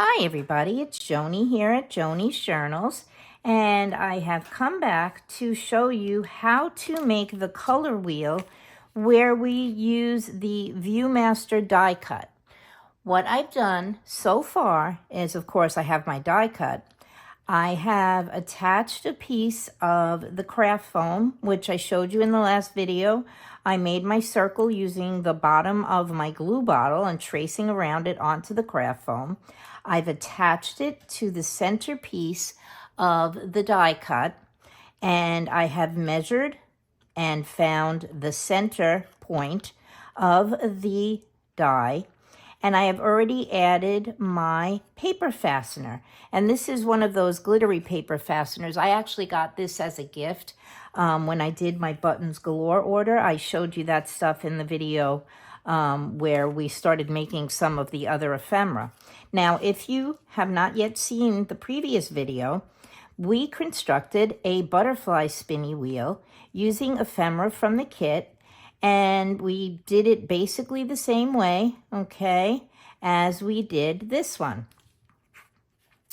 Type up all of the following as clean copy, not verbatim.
Hi everybody, it's Joni here at Joni's Journals, and I have come back to show you how to make the color wheel where we use the Viewmaster Die Cut. What I've done so far is, of course, I have my die cut. I have attached a piece of the craft foam, which I showed you in the last video. I made my circle using the bottom of my glue bottle and tracing around it onto the craft foam. I've attached it to the center piece of the die cut, and I have measured and found the center point of the die. And I have already added my paper fastener. And this is one of those glittery paper fasteners. I actually got this as a gift when I did my Buttons Galore order. I showed you that stuff in the video where we started making some of the other ephemera. Now, if you have not yet seen the previous video, we constructed a butterfly spinny wheel using ephemera from the kit. And we did it basically the same way, okay, as we did this one.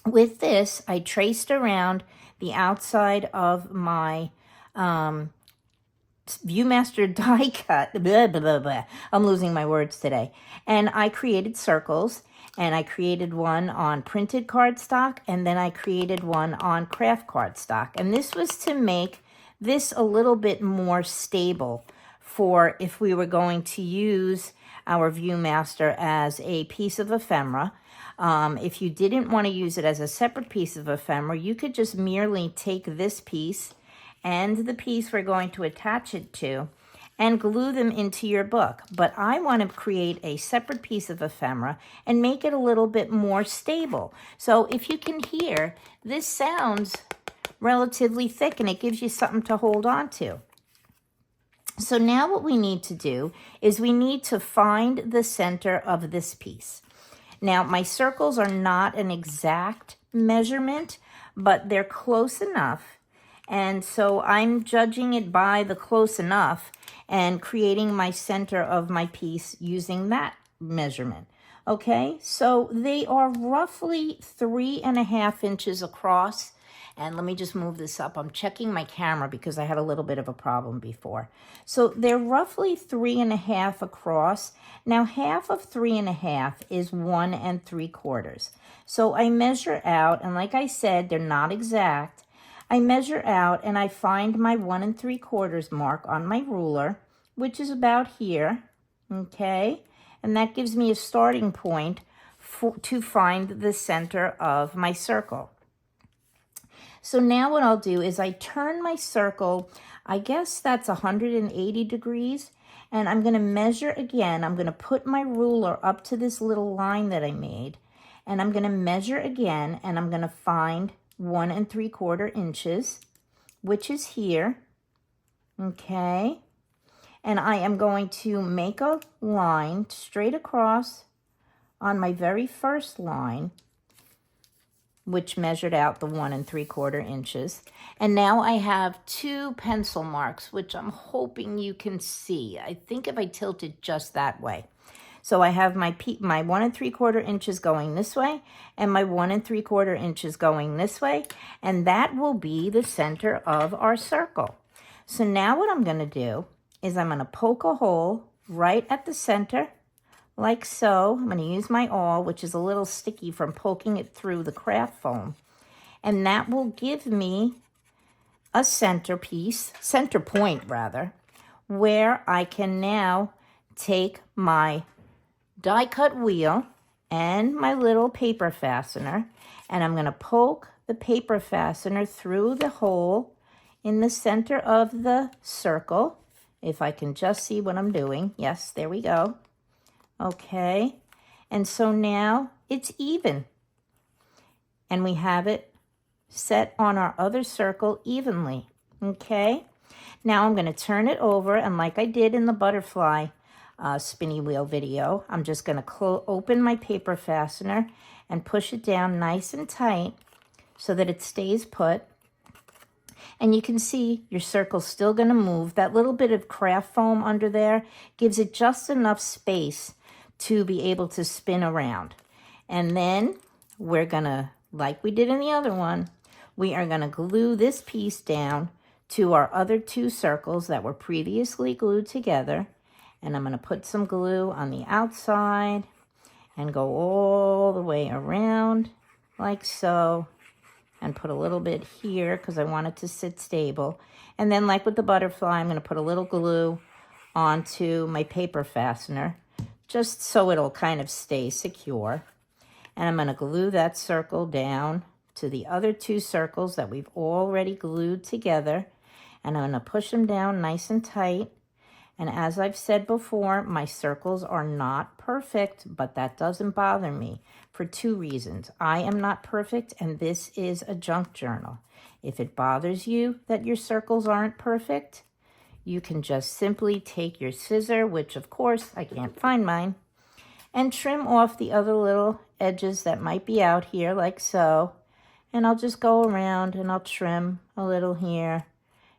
With this, I traced around the outside of my Viewmaster Die Cut. Blah, blah, blah. I'm losing my words today. And I created circles, and I created one on printed cardstock, and then I created one on craft cardstock. And this was to make this a little bit more stable for if we were going to use our Viewmaster as a piece of ephemera. If you didn't want to use it as a separate piece of ephemera, you could just merely take this piece and the piece we're going to attach it to and glue them into your book. But I want to create a separate piece of ephemera and make it a little bit more stable. So if you can hear, this sounds relatively thick and it gives you something to hold on to. So now what we need to do is we need to find the center of this piece. Now, my circles are not an exact measurement, but they're close enough. And so I'm judging it by the close enough and creating my center of my piece using that measurement. Okay, so they are roughly 3.5 inches across. And let me just move this up. I'm checking my camera because I had a little bit of a problem before. So they're roughly 3.5 across. Now, half of 3.5 is 1 3/4. So I measure out, and like I said, they're not exact. I measure out and I find my 1 3/4 mark on my ruler, which is about here, okay? And that gives me a starting point to find the center of my circle. So now what I'll do is I turn my circle, I guess that's 180 degrees, and I'm going to measure again. I'm going to put my ruler up to this little line that I made, and I'm going to measure again, and I'm going to find 1 3/4 inches, which is here, okay? And I am going to make a line straight across on my very first line, which measured out the 1 3/4 inches. And now I have 2 pencil marks, which I'm hoping you can see. I think if I tilt it just that way. So I have my 1 3/4 inches going this way and my 1 3/4 inches going this way. And that will be the center of our circle. So now what I'm going to do is I'm going to poke a hole right at the center, like so. I'm going to use my awl, which is a little sticky from poking it through the craft foam. And that will give me a center point rather, where I can now take my die cut wheel and my little paper fastener, and I'm going to poke the paper fastener through the hole in the center of the circle. If I can just see what I'm doing. Yes, there we go. Okay, and so now it's even. And we have it set on our other circle evenly, okay? Now I'm going to turn it over, and like I did in the butterfly spinny wheel video, I'm just going to open my paper fastener and push it down nice and tight so that it stays put. And you can see your circle's still going to move. That little bit of craft foam under there gives it just enough space to be able to spin around. And then we're going to, like we did in the other one, we are going to glue this piece down to our other two circles that were previously glued together. And I'm going to put some glue on the outside and go all the way around like so. And put a little bit here because I want it to sit stable. And then like with the butterfly, I'm going to put a little glue onto my paper fastener just so it'll kind of stay secure. And I'm going to glue that circle down to the other two circles that we've already glued together. And I'm going to push them down nice and tight. And as I've said before, my circles are not perfect, but that doesn't bother me for two reasons. I am not perfect, and this is a junk journal. If it bothers you that your circles aren't perfect, you can just simply take your scissor, which of course I can't find mine, and trim off the other little edges that might be out here like so. And I'll just go around and I'll trim a little here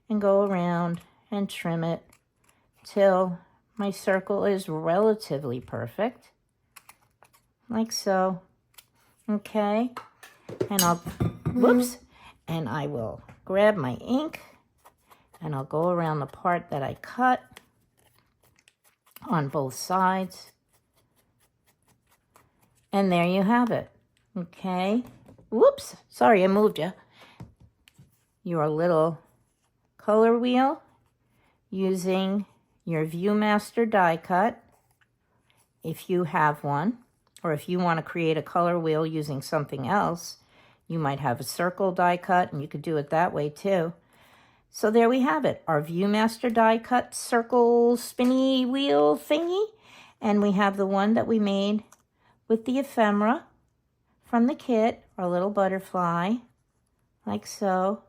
and go around and trim it till my circle is relatively perfect, like so. Okay, and I'll, whoops, and I will grab my ink and I'll go around the part that I cut on both sides. And there you have it. Okay, whoops, sorry I moved you. Your little color wheel using your Viewmaster Die Cut, if you have one, or if you want to create a color wheel using something else, you might have a circle die cut, and you could do it that way too. So there we have it, our Viewmaster Die Cut circle spinny wheel thingy. And we have the one that we made with the ephemera from the kit, our little butterfly, like so.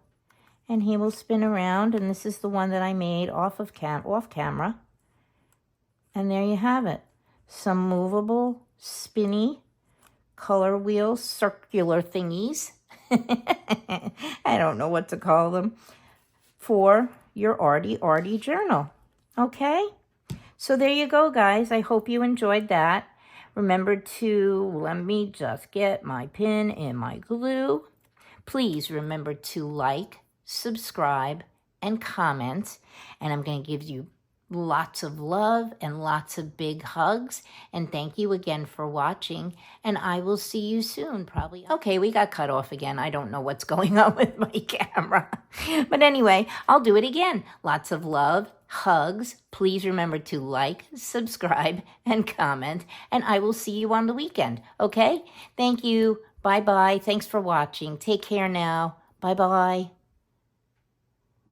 And he will spin around, and this is the one that I made off camera. And there you have it. Some movable, spinny, color wheel, circular thingies. I don't know what to call them. For your Arty Arty journal. Okay? So there you go, guys. I hope you enjoyed that. Remember to, let me just get my pin and my glue. Please remember to like, subscribe, and comment. And I'm going to give you lots of love and lots of big hugs. And thank you again for watching. And I will see you soon, probably. Okay, we got cut off again. I don't know what's going on with my camera. But anyway, I'll do it again. Lots of love, hugs. Please remember to like, subscribe, and comment. And I will see you on the weekend. Okay? Thank you. Bye-bye. Thanks for watching. Take care now. Bye-bye.